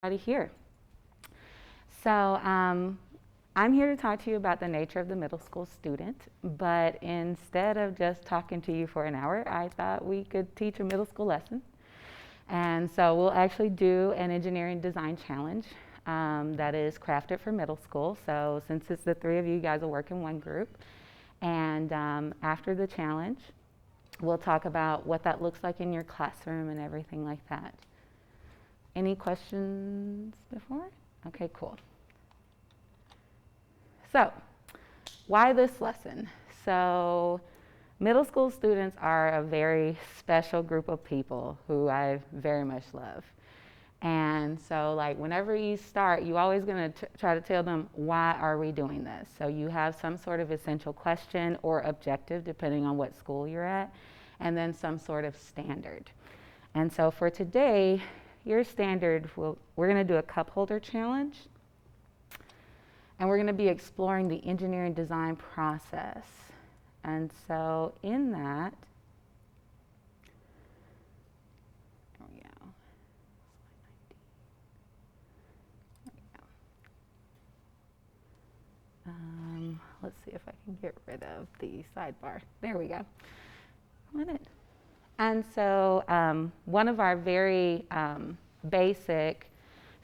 Everybody here. So I'm here to talk to you about the nature of the middle school student, but instead of just talking to you for an hour, I thought we could teach a middle school lesson. And so we'll actually do an engineering design challenge that is crafted for middle school. So since it's the three of you guys will work in one group. And after the challenge, we'll talk about what that looks like in your classroom and everything like that. Any questions before? Okay, cool. So, why this lesson? So, middle school students are a very special group of people who I very much love. And so, like, whenever you start, you're always going to try to tell them, why are we doing this? So, you have some sort of essential question or objective, depending on what school you're at, and then some sort of standard. And so, for today, your standard, we're going to do a cup holder challenge, and we're going to be exploring the engineering design process. And so in that, there we go. Let's see if I can get rid of the sidebar. There we go. And so one of our very basic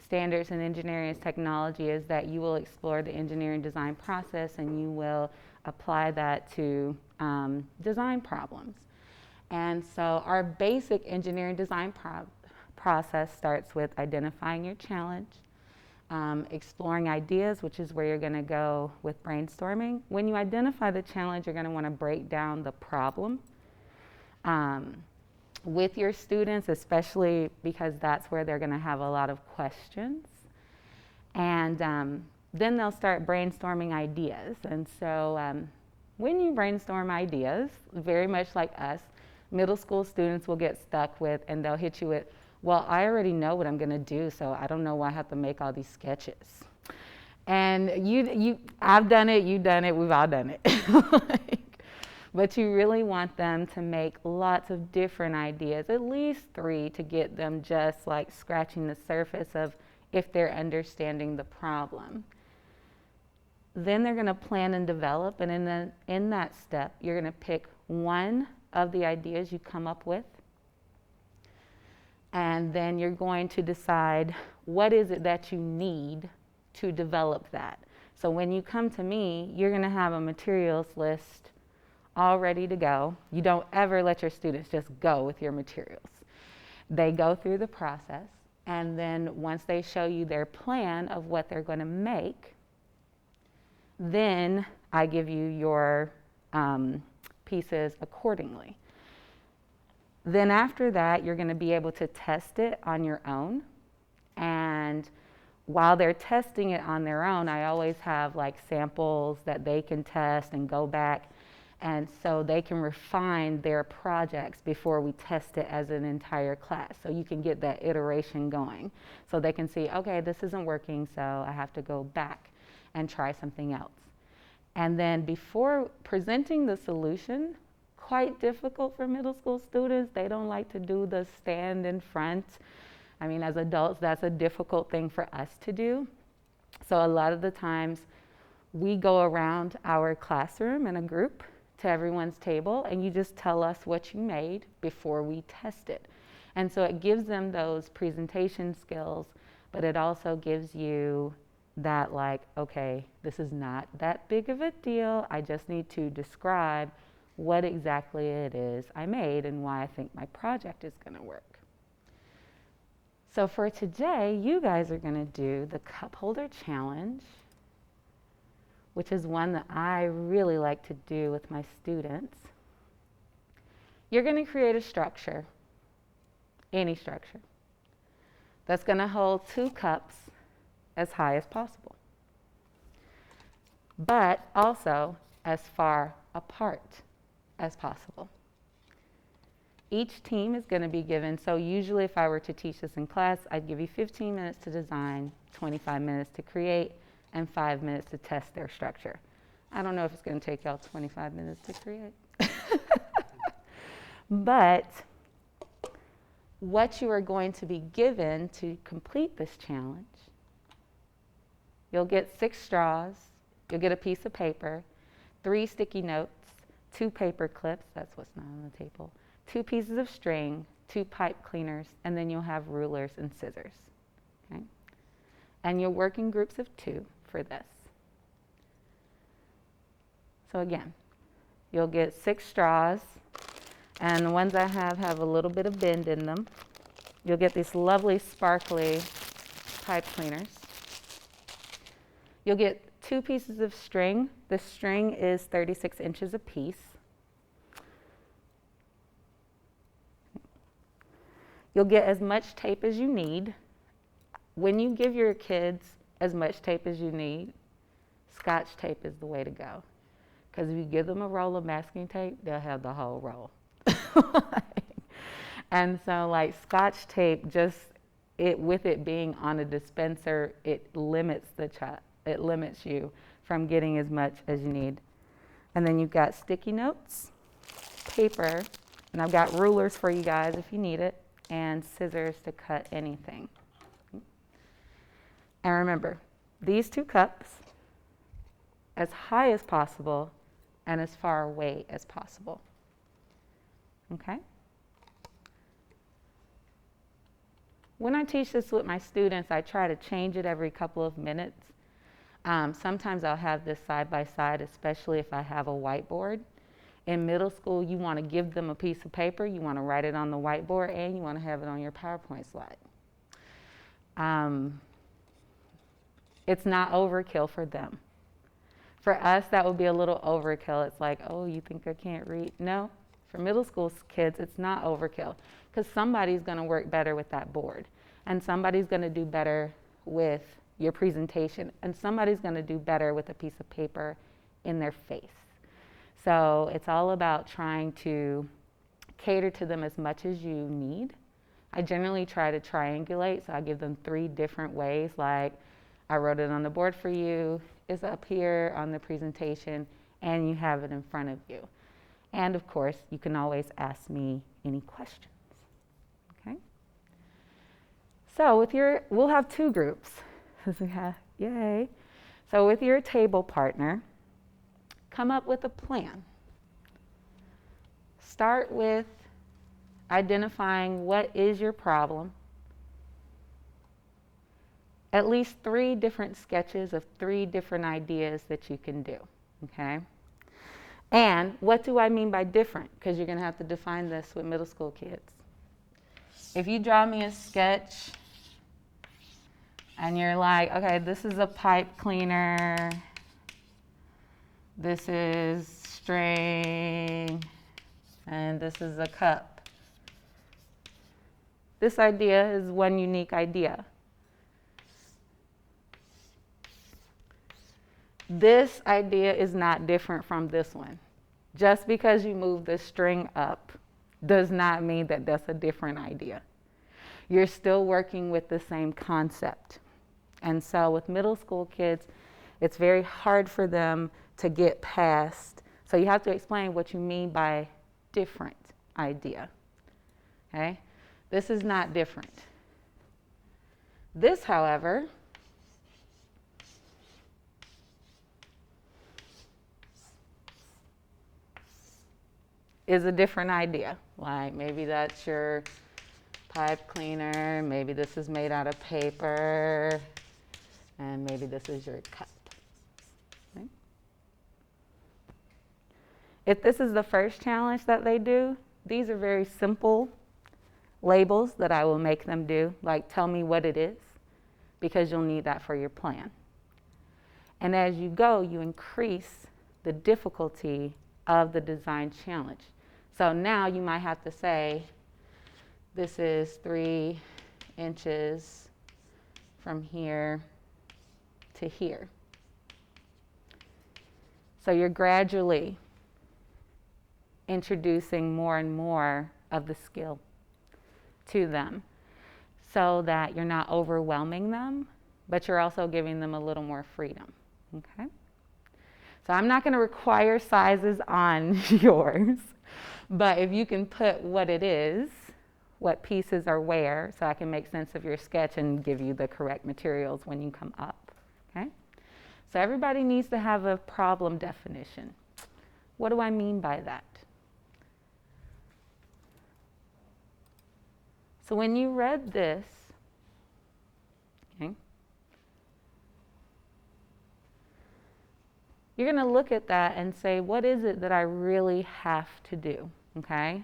standards in engineering and technology is that you will explore the engineering design process and you will apply that to design problems. And so our basic engineering design process starts with identifying your challenge, exploring ideas, which is where you're going to go with brainstorming. When you identify the challenge, you're going to want to break down the problem with your students, especially because that's where they're going to have a lot of questions. And then they'll start brainstorming ideas. And so when you brainstorm ideas, very much like us, middle school students will get stuck with, and they'll hit you with, well, I already know what I'm going to do, so I don't know why I have to make all these sketches. And I've done it, you've done it, we've all done it. But you really want them to make lots of different ideas, at least 3, to get them just like scratching the surface of if they're understanding the problem. Then they're going to plan and develop, and in that step, you're going to pick one of the ideas you come up with, and then you're going to decide what is it that you need to develop that. So when you come to me, you're going to have a materials list all ready to go. You don't ever let your students just go with your materials. They go through the process, and then once they show you their plan of what they're going to make, then I give you your pieces accordingly. Then after that, you're going to be able to test it on your own. And while they're testing it on their own, I always have like samples that they can test and go back. And so they can refine their projects before we test it as an entire class. So you can get that iteration going. So they can see, okay, this isn't working, so I have to go back and try something else. And then before presenting the solution, quite difficult for middle school students. They don't like to do the stand in front. I mean, as adults, that's a difficult thing for us to do. So a lot of the times we go around our classroom in a group to everyone's table, and you just tell us what you made before we test it. And so it gives them those presentation skills, but it also gives you that like, okay, this is not that big of a deal. I just need to describe what exactly it is I made and why I think my project is going to work. So for today, you guys are going to do the cup holder challenge, which is one that I really like to do with my students. You're going to create a structure, any structure, that's going to hold 2 cups as high as possible, but also as far apart as possible. Each team is going to be given, so usually if I were to teach this in class, I'd give you 15 minutes to design, 25 minutes to create, and 5 minutes to test their structure. I don't know if it's going to take y'all 25 minutes to create. But what you are going to be given to complete this challenge. You'll get 6 straws, you'll get a piece of paper, 3 sticky notes, 2 paper clips, that's what's not on the table, 2 pieces of string, 2 pipe cleaners, and then you'll have rulers and scissors. Okay? And you'll work in groups of 2 for this. So again, you'll get 6 straws, and the ones I have a little bit of bend in them. You'll get these lovely sparkly pipe cleaners. You'll get 2 pieces of string. The string is 36 inches a piece. You'll get as much tape as you need. When you give your kids as much tape as you need, Scotch tape is the way to go. Because if you give them a roll of masking tape, they'll have the whole roll. And so like Scotch tape, just with it being on a dispenser, it limits it limits you from getting as much as you need. And then you've got sticky notes, paper, and I've got rulers for you guys if you need it, and scissors to cut anything. And remember, these 2 cups, as high as possible and as far away as possible. Okay? When I teach this with my students, I try to change it every couple of minutes. Sometimes I'll have this side by side, especially if I have a whiteboard. In middle school, you want to give them a piece of paper, you want to write it on the whiteboard, and you want to have it on your PowerPoint slide. It's not overkill for them. For us, that would be a little overkill. It's like, oh, you think I can't read? No, for middle school kids, it's not overkill, because somebody's going to work better with that board, and somebody's going to do better with your presentation, and somebody's going to do better with a piece of paper in their face. So it's all about trying to cater to them as much as you need. I generally try to triangulate, so I give them 3 different ways, like I wrote it on the board for you, it's up here on the presentation, and you have it in front of you. And of course, you can always ask me any questions. Okay? So we'll have 2 groups. Yay. So with your table partner, come up with a plan. Start with identifying what is your problem. At least 3 different sketches of 3 different ideas that you can do, okay? And what do I mean by different? Because you're going to have to define this with middle school kids. If you draw me a sketch and you're like, okay, this is a pipe cleaner, this is string, and this is a cup. This idea is one unique idea. This idea is not different from this one. Just because you move the string up does not mean that that's a different idea. You're still working with the same concept. And so with middle school kids, it's very hard for them to get past. So you have to explain what you mean by different idea. Okay? This is not different. This, however, is a different idea. Like maybe that's your pipe cleaner, maybe this is made out of paper, and maybe this is your cup. Okay? If this is the first challenge that they do, these are very simple labels that I will make them do, like tell me what it is, because you'll need that for your plan. And as you go, you increase the difficulty of the design challenge. So now you might have to say, this is 3 inches from here to here. So you're gradually introducing more and more of the skill to them so that you're not overwhelming them, but you're also giving them a little more freedom, okay? So I'm not gonna require sizes on yours, but if you can put what it is, what pieces are where so I can make sense of your sketch and give you the correct materials when you come up, okay? So everybody needs to have a problem definition. What do I mean by that? So when you read this, okay, you're going to look at that and say, what is it that I really have to do, okay?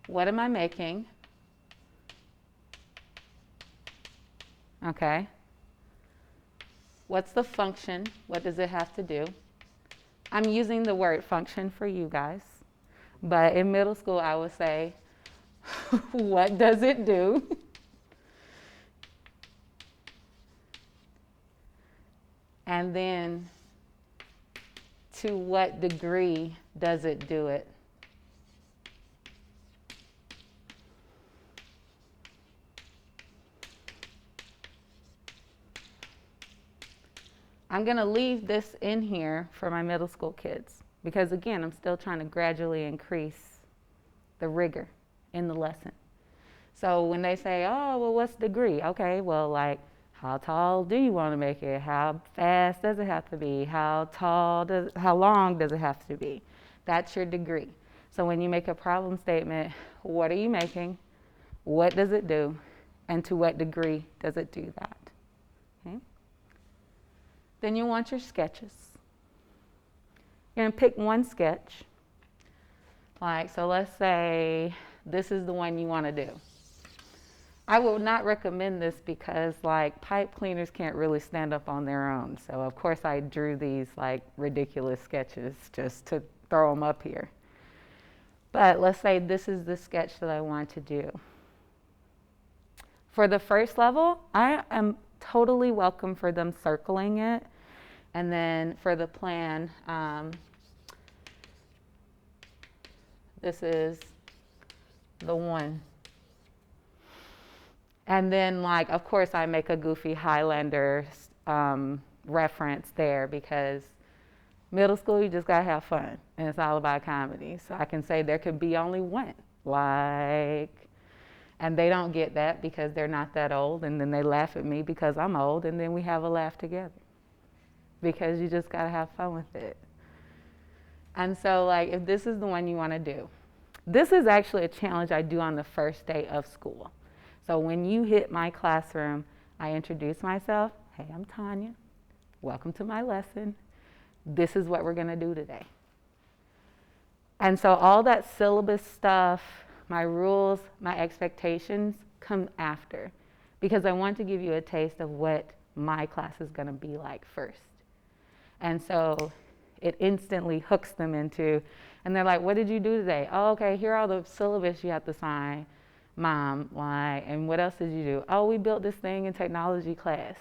What am I making? Okay. What's the function? What does it have to do? I'm using the word function for you guys, but in middle school I would say, what does it do? And then, to what degree does it do it? I'm going to leave this in here for my middle school kids because, again, I'm still trying to gradually increase the rigor in the lesson. So when they say, oh, well, what's degree? Okay, well, like, how tall do you want to make it? How fast does it have to be? How long does it have to be? That's your degree. So when you make a problem statement, what are you making? What does it do? And to what degree does it do that? Okay. Then you want your sketches. You're going to pick one sketch. Like, so let's say this is the one you want to do. I would not recommend this because, like, pipe cleaners can't really stand up on their own. So, of course, I drew these, like, ridiculous sketches just to throw them up here. But let's say this is the sketch that I want to do. For the first level, I am totally welcome for them circling it. And then for the plan, this is the one. And then, like, of course, I make a goofy Highlander reference there because middle school, you just got to have fun. And it's all about comedy. So I can say there could be only one. Like, and they don't get that because they're not that old. And then they laugh at me because I'm old. And then we have a laugh together. Because you just got to have fun with it. And so, like, if this is the one you want to do, this is actually a challenge I do on the first day of school. So when you hit my classroom, I introduce myself. Hey, I'm Tanya. Welcome to my lesson. This is what we're going to do today. And so all that syllabus stuff, my rules, my expectations come after because I want to give you a taste of what my class is going to be like first. And so it instantly hooks them into, and they're like, what did you do today? Oh, okay, here are all the syllabus you have to sign. Mom, why? And what else did you do? Oh, we built this thing in technology class.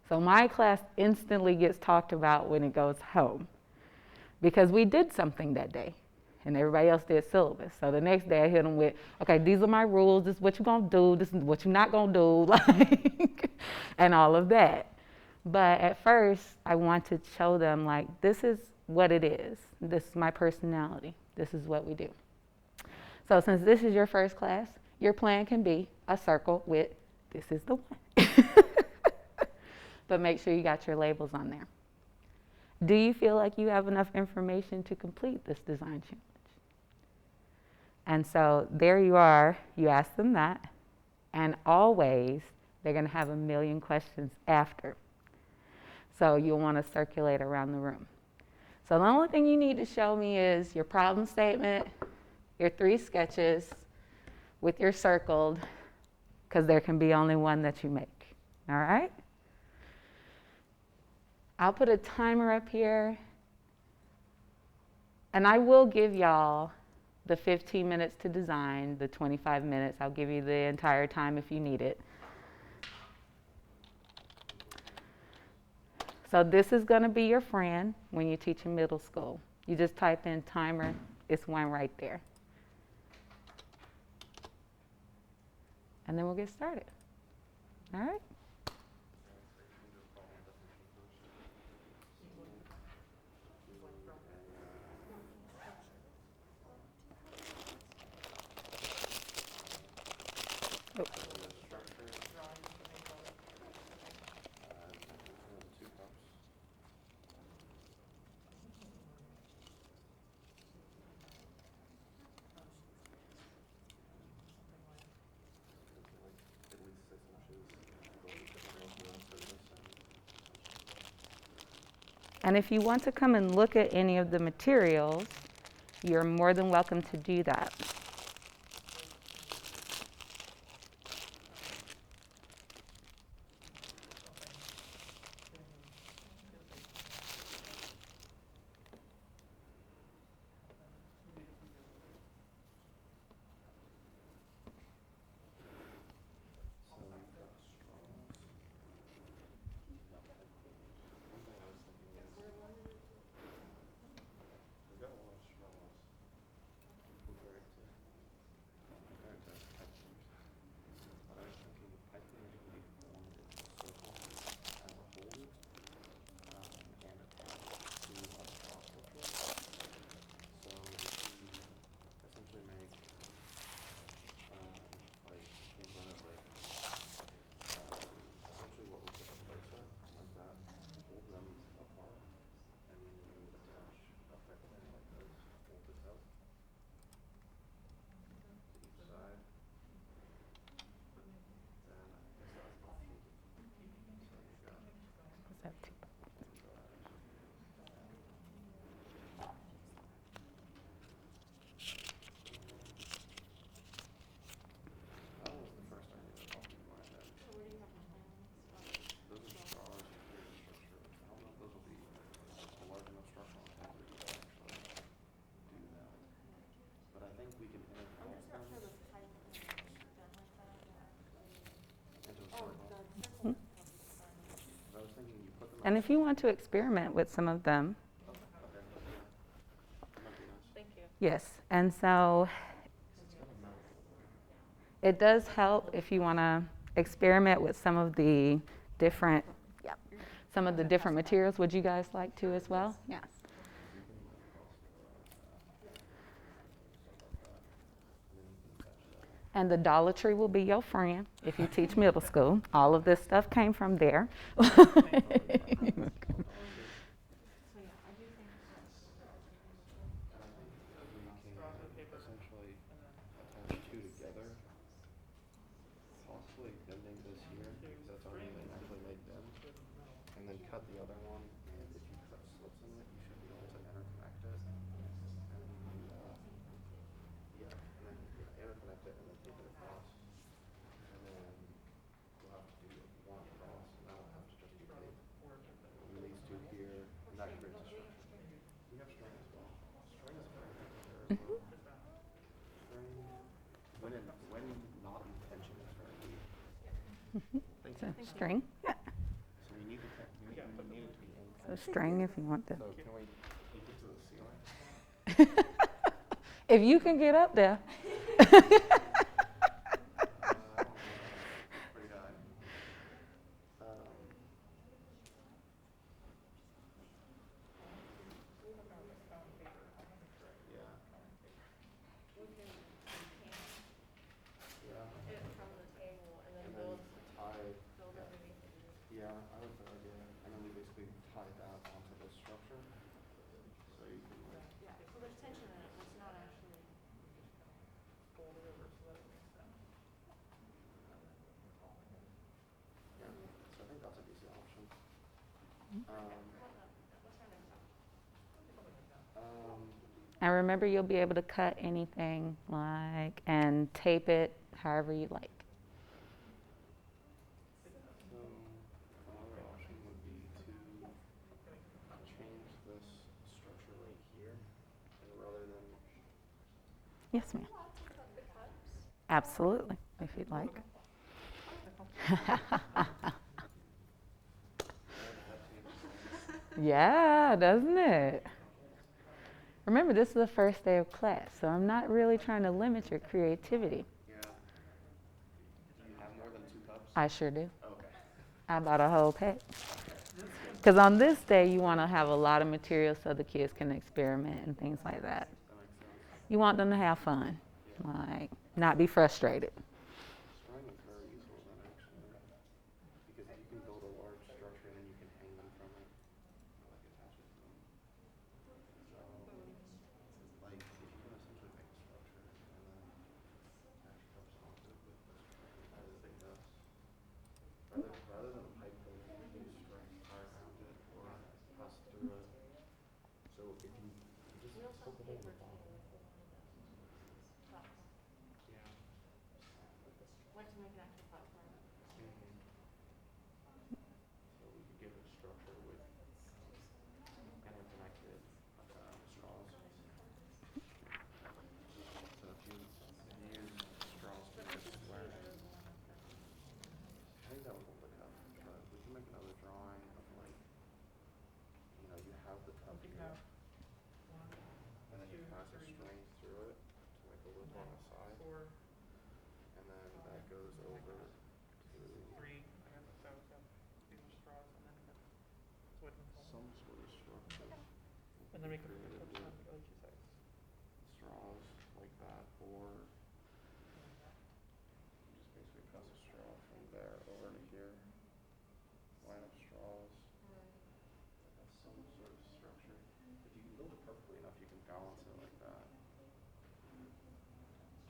So my class instantly gets talked about when it goes home because we did something that day and everybody else did syllabus. So the next day I hit them with, okay, these are my rules. This is what you're going to do. This is what you're not going to do, like, and all of that. But at first I want to show them, like, this is what it is. This is my personality. This is what we do. So since this is your first class, your plan can be a circle with, this is the one. But make sure you got your labels on there. Do you feel like you have enough information to complete this design challenge? And so there you are, you ask them that, and always they're going to have a million questions after. So you'll want to circulate around the room. So the only thing you need to show me is your problem statement, your 3 sketches with your circled, because there can be only one that you make. All right? I'll put a timer up here, and I will give y'all the 15 minutes to design, the 25 minutes. I'll give you the entire time if you need it. So this is going to be your friend when you teach in middle school. You just type in timer. It's one right there. And then we'll get started. All right? Oh. And if you want to come and look at any of the materials, you're more than welcome to do that. And if you want to experiment with some of them, Thank you. yes. And so it does help if you want to experiment with some of the different, some of the different materials. Would you guys like to as well? Yeah. And the Dollar Tree will be your friend if you teach middle school. All of this stuff came from there. So string. Yeah. So string if you want to. If you can get up there. And remember, you'll be able to cut anything like and tape it however you like. Another option would be to change this structure right here, and rather than Yes, ma'am. Absolutely, if you'd like. Yeah, doesn't it? Remember, this is the first day of class, so I'm not really trying to limit your creativity. do you have more than 2 cups? I sure do. Okay. I bought a whole pack. Because on this day, you want to have a lot of material so the kids can experiment and things like that. That makes sense. You want them to have fun, like not be frustrated. String So we could give it a structure with interconnected straws. So if you use straws to make a square, I think that would hold the cup, but we can make another drawing of like, you have the cup here, and then you pass a string through it to make a loop on the side, and then that goes over to some sort of structure. And then we can Created touch with on the other two sides. straws like that, or you just basically pass a straw from there over to here, line of straws. That's some sort of structure. If you can build it perfectly enough, you can balance it like that.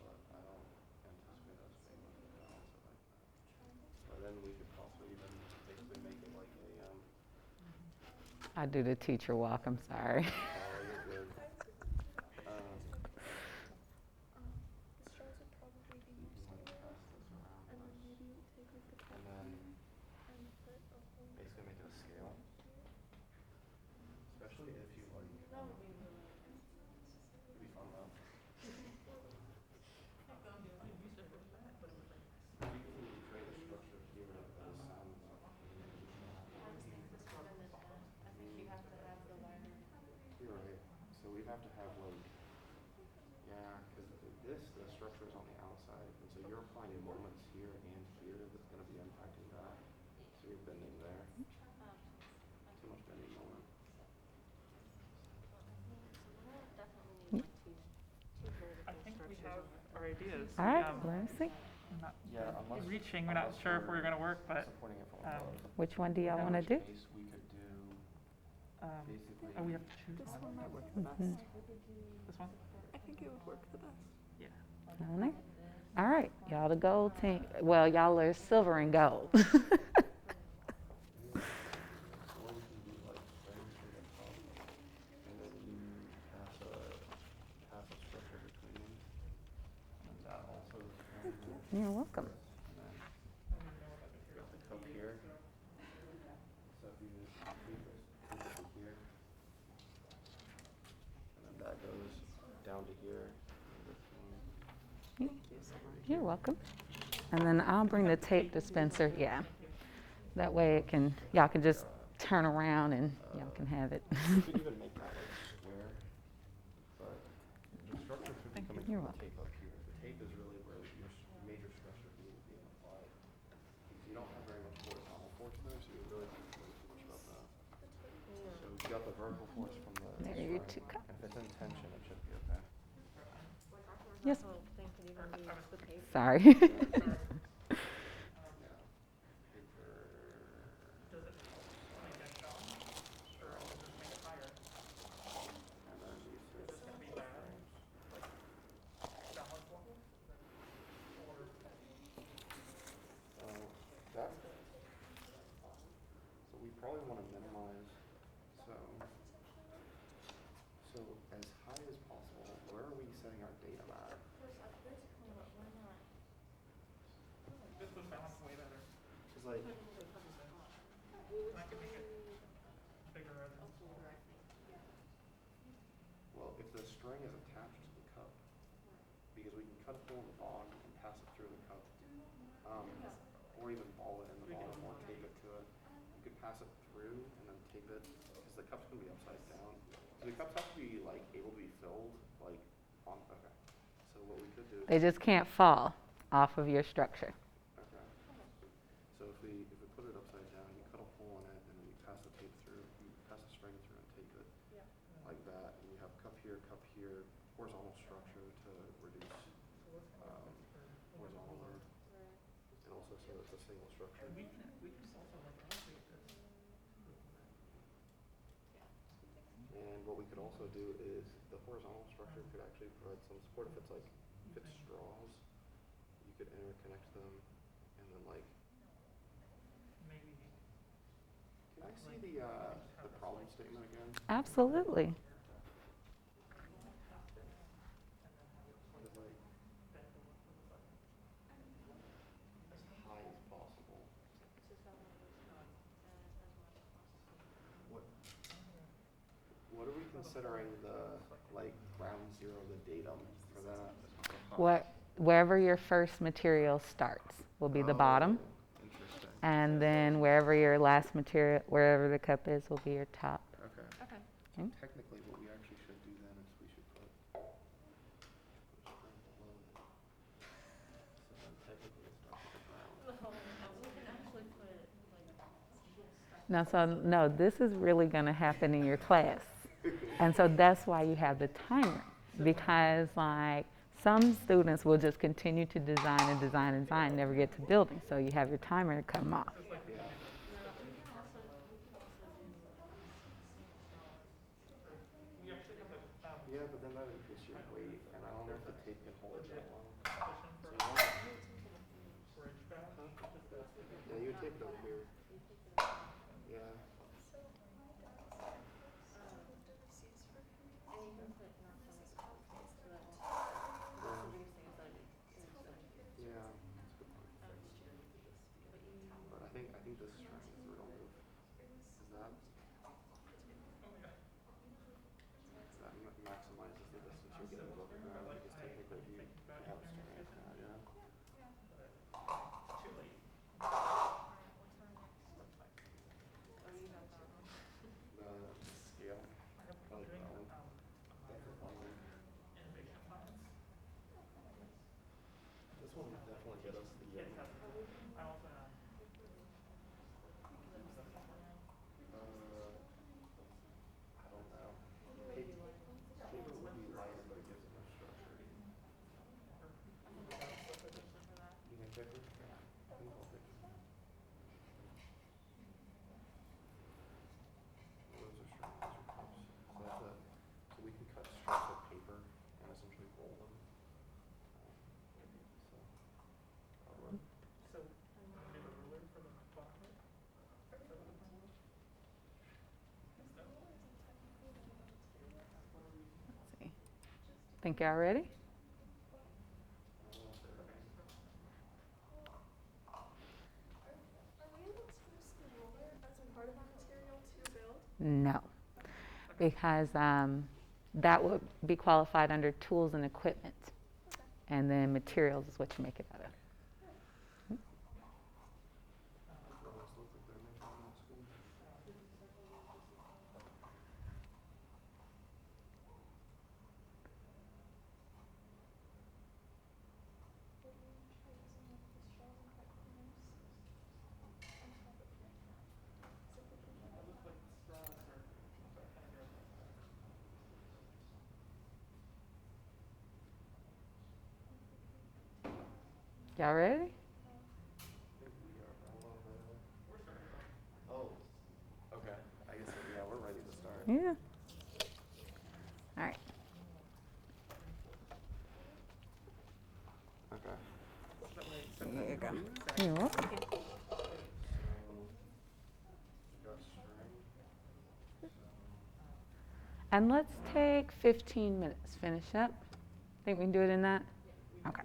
But I don't anticipate us being able to balance it like that. But then we could also even basically make it like a I do the teacher walk, I'm sorry. oh, you're good. The straws would probably be You more can solid, pass this around and then this, maybe you take like the and top then and put a hole basically make it a scale. here. Especially if you like, it'd be fun though. If you can create a structure here like this, you're right. So we'd have to have like, yeah, because the structure is on the outside, and so you're applying moments here and here that's going to be impacting that. So you're bending there. Too much bending moment. I think we have our ideas. All right, let me see. Not Yeah, unless reaching, we're not sure if we're going to work, but supporting it from um, above. Which one do y'all In want to which do? case we could do basically. we have to choose This one. one might work Mm-hmm. the best. This one? I think it would work the best. Yeah. All right. All right, y'all the gold team. Well, y'all are silver and gold. Or we can do like strings from the top, and then you pass a structure between them, and that also is triangle. You're welcome. And then you got the cup here. So if you keep it here, and then that goes down to here. And this one. You're welcome. And then I'll bring the tape dispenser. Yeah. That way it can, y'all can just turn around and y'all can have it. You could even make that like square, but the structure should be coming You're from the welcome. tape up here. The tape is really where your major structure is being applied. Because you don't have very much horizontal force there, so you really don't worry too much about that. So you got the vertical force from the There are your string, two cups. and if it's in tension, it should be okay. Yes. The tape. Sorry. Yeah. Paper. And then these are strings. So that, so we probably want to minimize, so as high as possible, where are we setting our datum at? This would balance way better. Cause like, And I can make it bigger. well, if the string is attached to the cup, because we can cut a hole in the bottom and pass it through the cup, or even ball it in the bottom or tape it to it. You could pass it through and then tape it, because the cup's gonna be upside down. So the cups have to be like able to be filled, like on, okay. So what we could do. They just can't fall off of your structure. Okay. So if we put it upside down, you cut a hole in it, and then you pass the tape through, you pass the string through and tape it like that, and you have cup here, horizontal structure to reduce horizontal load, and also so it's a single structure. We can also like elevate this. And what we could also do is the horizontal structure could actually provide some support if it's straws, you could interconnect them, and then like. Maybe. Can I see the problem statement again? Absolutely. Because like, considering the, like, ground zero, the datum for that? Wherever your first material starts will be the bottom, Interesting. and then wherever your last material, wherever the cup is, will be your top. Okay. Okay. Okay. Technically, what we actually should do then is we should put a string below it. So then technically it starts at the ground. We can actually put like. Now, so no, this is really going to happen in your class, and so that's why you have the timer, because like some students will just continue to design and design and design, never get to building. So you have your timer to cut them off. Yeah, but then that would increase your weight, and I don't know if the tape can hold it that long. So you want, yeah, you would tape it over here. Yeah. Yeah, that's a good point. But I think this string is the real move. Is that maximizes the distance you're getting above the ground, because technically you have a string like that, yeah. The scale, I like that one. That's a fun one. This one would definitely get us the, I don't know. Paper would be lighter, but it gives it more structure. You think paper? Yeah. I think I'll paper. Those are strings, those are cups. So that's so we can cut strips of paper and essentially roll them. So that'll work. Let's see. Think y'all ready? Are we able to use the roller as part of our material to build? No, because that would be qualified under tools and equipment, and then materials is what you make it out of. Drawings look like they're making them at school. Y'all ready? I think we are all oh, okay. I guess, yeah, we're ready to start. Yeah. All right. Okay. There you go. You're welcome. So, we got string. And let's take 15 minutes. Finish up. Think we can do it in that? Okay.